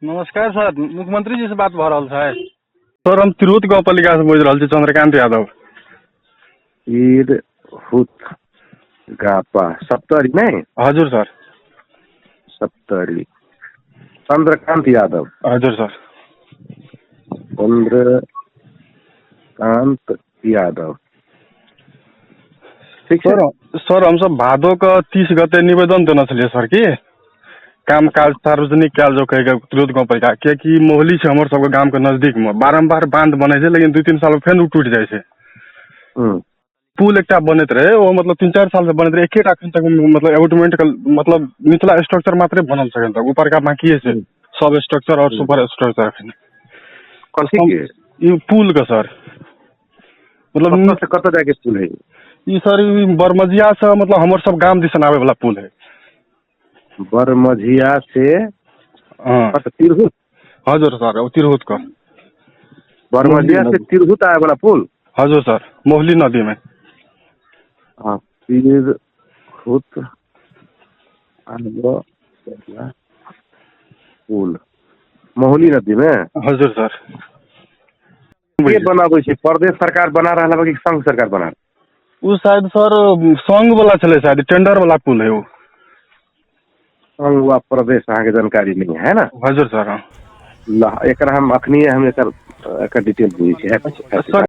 नमस्कार सर, मुख्यमंत्री जी से बात भ रहल है सर। हम तिरहुत गाँव पालिका से बोल रहल छी, चंद्रकांत यादव। तिरहुत गापा सप्तरी नहीं? हजुर सर। सप्तरी चंद्रकांत यादव। हजुर सर। चंद्रकांत यादव, ठीक है सर हम सब भादो का 30 गते निवेदन देना छलिए सर की काम काज सार्वजनिक कैल जो कह तिरहुत गाँव पालिका कि मोहली से हमर सबके गांव के नजदीक में बारंबार बांध बने छे, लेकिन 2-3 साल में फेर टूट जाए छे। पुल एक बनत रहे, वो मतलब 3-4 साल से बनत रहे, एक अखन तक मतलब एवोटमेंट का मतलब निचला स्ट्रक्चर मात्र बनल सके तक, ऊपर का बाकी है सब स्ट्रक्चर और सुपर स्ट्रक्चर अखन पुल का सर। मतलब कत जाके पुल है ये सर बरमजिया से मतलब हमर सब गांव दिसन आवे वाला पुल है। बरमझिया से तिरहुत? हजुर सर, तिरहुत का बरमझिया से तिरहुत आए वाला पुल? हजुर सर, मोहली नदी में। हाँ, तिरहुत पुल मोहली नदी में। हजुर सर। ये बनाबे छे प्रदेश सरकार बना रहा है कि संघ सरकार बना रहा? वो शायद सर संघ वाला चले, शायद टेंडर वाला पुल है वो। संघ व प्रदेश आगे जानकारी नहीं है ना? हजुर सर। एक हम अखनी हम एक डिटेल पूछे।